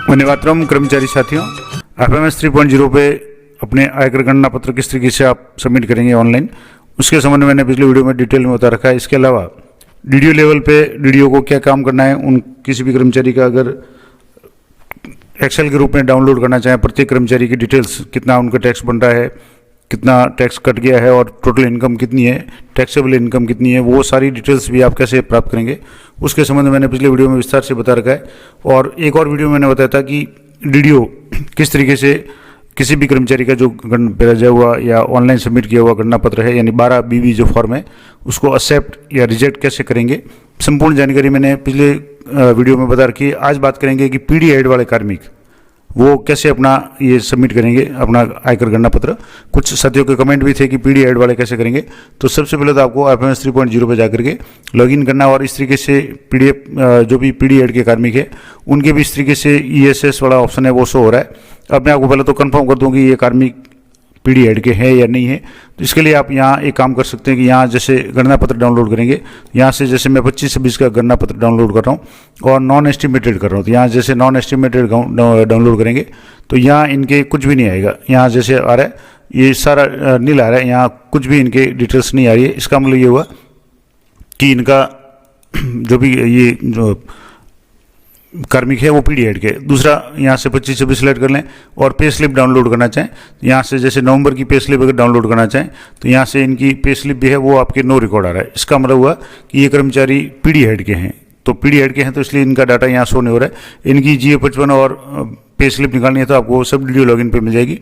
वंदे मातरम। कर्मचारी साथियों, एफएमएस 3.0 पे अपने आयकर गणना पत्र किस तरीके से आप सबमिट करेंगे ऑनलाइन, उसके संबंध में मैंने पिछले वीडियो में डिटेल में बता रखा है। इसके अलावा डीडीओ लेवल पे डीडीओ को क्या काम करना है, उन किसी भी कर्मचारी का अगर एक्सेल के रूप में डाउनलोड करना चाहें, प्रत्येक कर्मचारी की डिटेल्स, कितना उनका टैक्स बन रहा है, कितना टैक्स कट गया है और टोटल इनकम कितनी है, टैक्सेबल इनकम कितनी है, वो सारी डिटेल्स भी आप कैसे प्राप्त करेंगे, उसके संबंध में मैंने पिछले वीडियो में विस्तार से बता रखा है। और एक और वीडियो में मैंने बताया था कि डीडीओ किस तरीके से किसी भी कर्मचारी का जो भेजा हुआ या ऑनलाइन सबमिट किया हुआ गणना पत्र है, यानी 12 BB जो फॉर्म है, उसको एक्सेप्ट या रिजेक्ट कैसे करेंगे, संपूर्ण जानकारी मैंने पिछले वीडियो में बता रखी है। आज बात करेंगे कि पीडी एड वाले कार्मिक वो कैसे अपना ये सबमिट करेंगे, अपना आयकर गणना पत्र। कुछ साथियों के कमेंट भी थे कि पीडी एड वाले कैसे करेंगे। तो सबसे पहले तो आपको एफएमएस 3.0 पे जाकर के लॉगिन करना और इस तरीके से पीडीएफ जो भी पीडी एड के कार्मिक है उनके भी इस तरीके से ESS वाला ऑप्शन है वो शो हो रहा है। अब मैं आपको पहले तो कंफर्म कर दूं कि ये कार्मिक पीडी एड के हैं या नहीं है। तो इसके लिए आप यहाँ एक काम कर सकते हैं कि यहाँ जैसे गणना पत्र डाउनलोड करेंगे, यहाँ से जैसे मैं 25-26 का गणना पत्र डाउनलोड कर रहा हूँ और नॉन एस्टिमेटेड कर रहा हूँ, तो यहाँ जैसे नॉन एस्टिमेटेड डाउनलोड करेंगे तो यहाँ इनके कुछ भी नहीं आएगा। यहाँ जैसे आ रहा है ये सारा नील आ रहा है, यहाँ कुछ भी इनके डिटेल्स नहीं आ रही है। इसका मतलब ये हुआ कि इनका जो भी ये जो कार्मिक है वो पीडी एड के। दूसरा, यहाँ से 25-26 सिलेक्ट कर लें और पे स्लिप डाउनलोड करना चाहें, यहाँ से जैसे नवंबर की पे स्लिप अगर डाउनलोड करना चाहें तो यहाँ से इनकी पे स्लिप भी है वो आपके नो रिकॉर्ड आ रहा है। इसका मतलब हुआ कि ये कर्मचारी पीडी एड के हैं, तो पीडी एड के हैं तो इसलिए इनका डाटा यहाँ शो नहीं हो रहा है। इनकी GA55 और पे स्लिप निकालनी है तो आपको सब डीडीओ लॉगिन पे मिल जाएगी।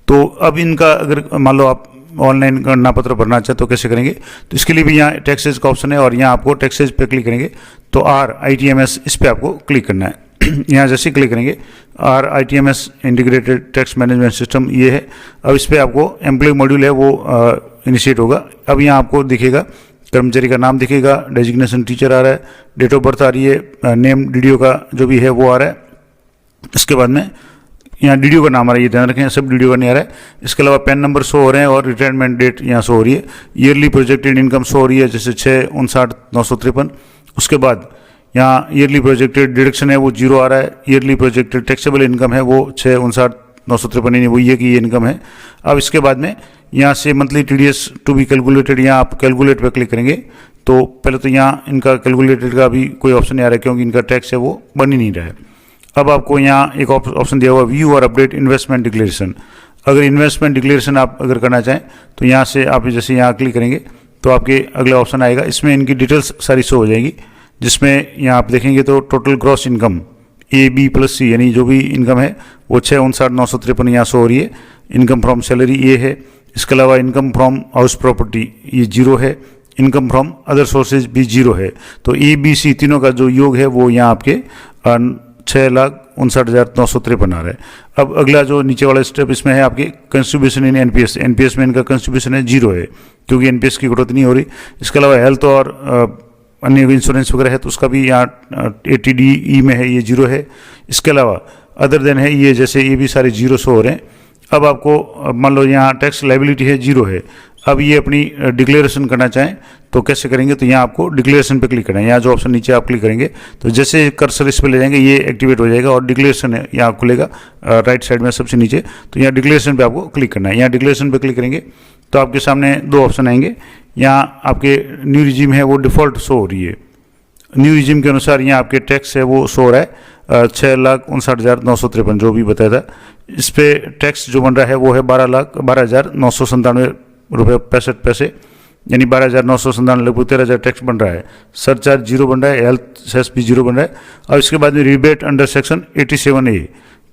तो अब इनका अगर मान लो आप ऑनलाइन गणना पत्र भरना चाहे तो कैसे करेंगे, तो इसके लिए भी यहाँ टैक्सेज का ऑप्शन है और यहाँ आपको टैक्सेज पे क्लिक करेंगे तो RITMS इस पे आपको क्लिक करना है। यहाँ जैसे क्लिक करेंगे RITMS integrated tax management system ये है। अब इस पे आपको एम्प्लॉय मॉड्यूल है वो इनिशिएट होगा। अब यहाँ आपको दिखेगा कर्मचारी का नाम दिखेगा, डेजिग्नेशन टीचर आ रहा है, डेट ऑफ बर्थ आ रही है, नेम डीडीओ का जो भी है वो आ रहा है। इसके बाद में यहाँ डीडीओ का नाम आ रहा है, ये ध्यान रखें सब डीडीओ का नहीं आ रहा है। इसके अलावा पैन नंबर शो हो रहे हैं और रिटायरमेंट डेट यहाँ शो हो रही है। ईयरली प्रोजेक्टेड इनकम शो हो रही है जैसे 6/59/953। उसके बाद यहाँ ईयरली प्रोजेक्टेड डिडक्शन है वो 0 आ रहा है। ईयरली प्रोजेक्टेड टैक्सेबल इनकम है वो 6/59/953, यानी वही है कि ये इनकम है। अब इसके बाद में यहाँ से monthly TDS to be calculated, यहाँ आप कैलकुलेट पर क्लिक करेंगे तो पहले तो यहाँ इनका कैलकुलेटेड का भी कोई ऑप्शन नहीं आ रहा है क्योंकि इनका टैक्स है वो बन ही नहीं रहा है। अब आपको यहाँ एक ऑप्शन दिया हुआ व्यू और अपडेट इन्वेस्टमेंट डिक्लेरेशन। अगर इन्वेस्टमेंट डिक्लेरेशन आप अगर करना चाहें तो यहाँ से आप जैसे यहाँ क्लिक करेंगे तो आपके अगला ऑप्शन आएगा, इसमें इनकी डिटेल्स सारी शो हो जाएगी, जिसमें यहाँ आप देखेंगे तो टोटल ग्रॉस इनकम AB+C यानी जो भी इनकम है वो 6/59/953 यहाँ शो हो रही है। इनकम फ्रॉम सैलरी ये है। इसके अलावा इनकम फ्रॉम हाउस प्रॉपर्टी ये 0 है। इनकम फ्रॉम अदर सोर्सेज भी 0 है। तो ABC तीनों का जो योग है वो यहाँ आपके 6,59,953 आ रहा है। अब अगला जो नीचे वाला स्टेप इसमें है आपके कंट्रीब्यूशन इन NPS में इनका कंट्रीब्यूशन है 0 है क्योंकि NPS की ग्रोथ नहीं हो रही। इसके अलावा हेल्थ और अन्य इंश्योरेंस वगैरह है तो उसका भी यहाँ ATDE में है ये 0 है। इसके अलावा अदर देन है ये, जैसे ये भी सारे 0 शो हो रहे हैं। अब आपको मान लो यहाँ टैक्स लाइबिलिटी है 0 है। अब ये अपनी डिक्लेरेशन करना चाहें तो कैसे करेंगे, तो यहाँ आपको डिक्लेरेशन पे क्लिक करना है। यहाँ जो ऑप्शन नीचे आप क्लिक करेंगे तो जैसे कर्सर इस पे ले जाएंगे ये एक्टिवेट हो जाएगा और डिक्लेरेशन है यहाँ खुलेगा राइट साइड में सबसे नीचे। तो यहाँ डिक्लेरेशन पे आपको क्लिक करना है। यहाँ डिक्लेरेशन पे क्लिक करेंगे तो आपके सामने 2 ऑप्शन आएंगे। यहाँ आपके न्यू रिजीम है वो डिफ़ॉल्ट शो हो रही है। न्यू रिजीम के अनुसार यहाँ आपके टैक्स है वो शो हो रहा है 6,59,953 जो भी बताया था। इस पे टैक्स जो बन रहा है वो है 12,997 रुपये 65 पैसे, यानी 12,997 लगभग 13,000 टैक्स बन रहा है। सरचार्ज 0 बन रहा है, हेल्थ सेस भी 0 बन रहा है। और इसके बाद में रिबेट अंडर सेक्शन 87A,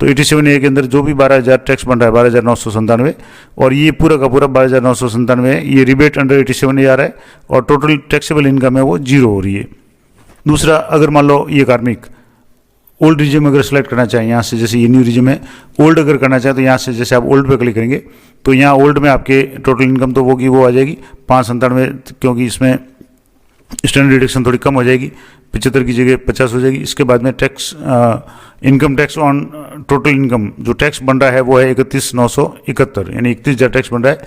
तो 87A के अंदर जो भी 12,000 टैक्स बन रहा है 12,997 और ये पूरा का पूरा 12,997 है। ये रिबेट अंडर 87A आ रहा है और टोटल टैक्सेबल इनकम है वो 0 हो रही है। दूसरा, अगर मान लो ये कार्मिक ओल्ड रिजिम अगर सेलेक्ट करना चाहें, यहाँ से जैसे ये न्यू रिजिम है, ओल्ड अगर करना चाहें तो यहाँ से जैसे आप ओल्ड पे क्लिक करेंगे तो यहाँ ओल्ड में आपके टोटल इनकम तो होगी वो आ जाएगी 597, क्योंकि इसमें स्टैंडर्ड डिडक्शन थोड़ी कम हो जाएगी, 75 की जगह 50 हो जाएगी। इसके बाद में tax income tax on total income जो टैक्स बन रहा है वो है 31,971, यानी 31,000 टैक्स बन रहा है।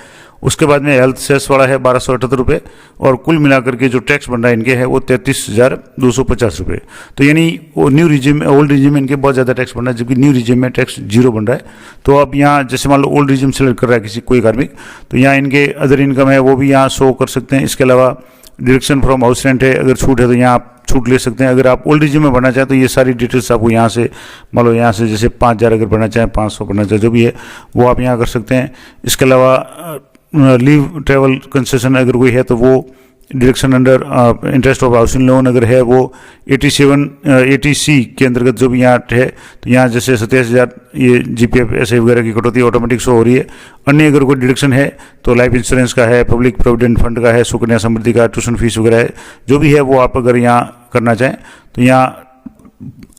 उसके बाद में हेल्थ सेस वाला है 1278 रुपये, और कुल मिलाकर के जो टैक्स बन रहा है इनके है वो 33,250 रुपये। तो यानी वो न्यू रिजिम ओल्ड रिजिम में इनके बहुत ज़्यादा टैक्स बन रहा है, जबकि न्यू रिजिम में टैक्स जीरो बन रहा है। तो अब यहाँ जैसे मान लो ओल्ड रिजिम सेलेक्ट कर रहा है किसी कोई कार्मिक, तो यहाँ इनके अदर इनकम है वो भी यहाँ शो कर सकते हैं। इसके अलावा डिडक्शन फ्रॉम हाउस रेंट है, अगर छूट है तो यहाँ आप छूट ले सकते हैं। अगर आप ओल्ड रिजिम में भरना चाहें तो ये सारी डिटेल्स आपको यहाँ से मान लो यहाँ से जैसे 5,000 अगर भरना चाहें, 500 भरना चाहें, जो भी है वो आप यहाँ कर सकते हैं। इसके अलावा लीव ट्रैवल कंसेशन अगर कोई है तो वो deduction under interest of housing loan अगर है वो 80C के अंतर्गत जो भी यहाँ है, तो यहाँ जैसे 27,000 ये GPF ऐसे वगैरह की कटौती ऑटोमेटिक शो हो रही है। अन्य अगर कोई डिडक्शन है तो लाइफ इंश्योरेंस का है, पब्लिक प्रोविडेंट फंड का है, सुकन्या समृद्धि का, ट्यूशन फीस वगैरह है, जो भी है वो आप अगर यहाँ करना चाहें तो यहाँ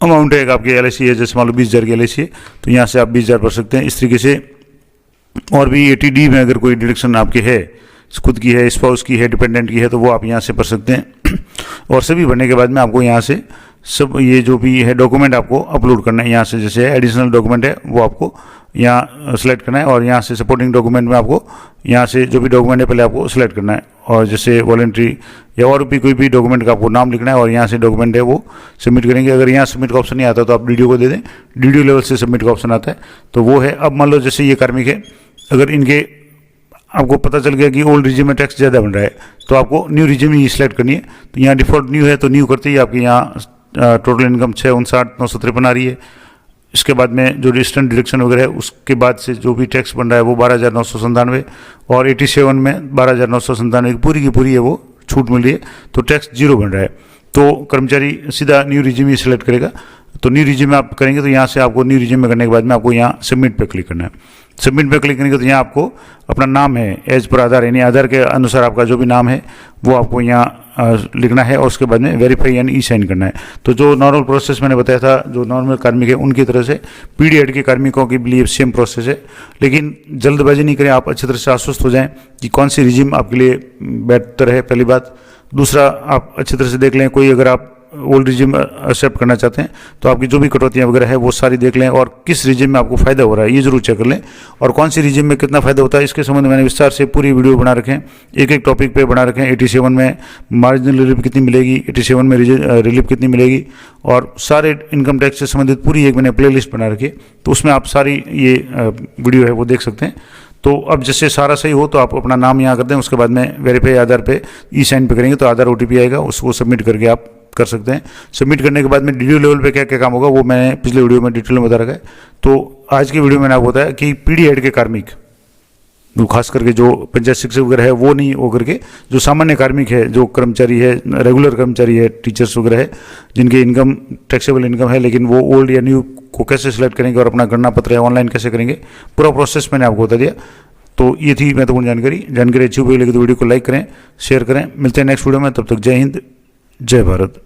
अमाउंट है आपकी LIC है, जैसे मान लो 20,000 की LIC है तो यहाँ से आप 20,000 भर सकते हैं। इस तरीके से और भी 80D में अगर कोई डिडक्शन आपके है, खुद की है, स्पाउस की है, डिपेंडेंट की है, तो वो आप यहाँ से भर सकते हैं। और सभी भरने के बाद में आपको यहाँ से सब ये जो भी है डॉक्यूमेंट आपको अपलोड करना है। यहाँ से जैसे एडिशनल डॉक्यूमेंट है वो आपको यहाँ सेलेक्ट करना है, और यहाँ से सपोर्टिंग डॉक्यूमेंट में आपको यहाँ से जो भी डॉक्यूमेंट है पहले आपको सेलेक्ट करना है, और जैसे वॉलंटरी या और भी कोई भी डॉक्यूमेंट का आपको नाम लिखना है, और यहाँ से डॉक्यूमेंट है वो सबमिट करेंगे। अगर यहाँ सबमिट का ऑप्शन नहीं आता तो आप DDO को दे दें, DDO लेवल से सबमिट का ऑप्शन आता है तो वो है। अब मान लो जैसे ये कार्मिक है, अगर इनके आपको पता चल गया कि ओल्ड रिजिम में टैक्स ज़्यादा बन रहा है तो आपको न्यू रिजिम ही सिलेक्ट करनी है। तो यहाँ डिफ़ॉल्ट न्यू है तो न्यू करते ही आपके यहाँ टोटल इनकम 659,953 आ रही है। इसके बाद में जो रजिस्टेंट डिडक्शन वगैरह है उसके बाद से जो भी टैक्स बन रहा है वो 12,997, और 87 में 12,997 पूरी की पूरी है वो छूट मिल रही है, तो टैक्स जीरो बन रहा है। तो कर्मचारी सीधा न्यू रिजिम ही सिलेक्ट करेगा। तो न्यू रिजिम में आप करेंगे तो यहाँ से आपको न्यू रिजिम में करने के बाद में आपको यहाँ सबमिट पे क्लिक करना है। सबमिट पे क्लिक करेंगे तो यहाँ आपको अपना नाम है एज पर आधार, यानी आधार के अनुसार आपका जो भी नाम है वो आपको यहाँ लिखना है, और उसके बाद में वेरीफाई यानी ई-साइन करना है। तो जो नॉर्मल प्रोसेस मैंने बताया था, जो नॉर्मल कार्मिक है उनकी तरह से पीडीएड के कार्मिकों के लिए सेम प्रोसेस है, लेकिन जल्दबाजी नहीं करें। आप अच्छी तरह से आश्वस्त हो जाएं कि कौन सी रिजिम आपके लिए बेहतर है, पहली बात। दूसरा, आप अच्छी तरह से देख लें, कोई अगर आप ओल्ड रिजिम एक्सेप्ट करना चाहते हैं तो आपकी जो भी कटौतियाँ वगैरह है वो सारी देख लें, और किस रिजिम में आपको फ़ायदा हो रहा है ये जरूर चेक कर लें, और कौन सी रिजिम में कितना फ़ायदा होता है इसके संबंध में मैंने विस्तार से पूरी वीडियो बना रखें, एक एक टॉपिक पे बना रखें। 87 में मार्जिनल रिलीफ कितनी मिलेगी, 87 में रिलीफ कितनी मिलेगी, और सारे इनकम टैक्स से संबंधित पूरी एक मैंने प्ले लिस्ट बना रखी है, तो उसमें आप सारी ये वीडियो है वो देख सकते हैं। तो अब जैसे सारा सही हो तो आप अपना नाम यहाँ कर दें, उसके बाद में वेरीफाई आधार पे ई-साइन पे करेंगे तो आधार OTP आएगा, उसको सबमिट करके आप कर सकते हैं। सबमिट करने के बाद में DDO लेवल पे क्या क्या काम होगा वो मैंने पिछले वीडियो में डिटेल में बता रखा है। तो आज की वीडियो में मैंने आपको बताया कि पीडीएड के कार्मिक, खास करके जो पंचायत शिक्षक वगैरह है वो नहीं हो करके जो सामान्य कार्मिक है, जो कर्मचारी है, रेगुलर कर्मचारी है, टीचर्स वगैरह है, जिनके इनकम टैक्सेबल इनकम है, लेकिन वो ओल्ड या न्यू को कैसे सिलेक्ट करेंगे और अपना गणना पत्र है ऑनलाइन कैसे करेंगे, पूरा प्रोसेस मैंने आपको बता दिया। तो ये थी महत्वपूर्ण जानकारी अच्छी हुई लगी तो वीडियो को लाइक करें, शेयर करें। मिलते हैं नेक्स्ट वीडियो में, तब तक जय हिंद, जय भारत।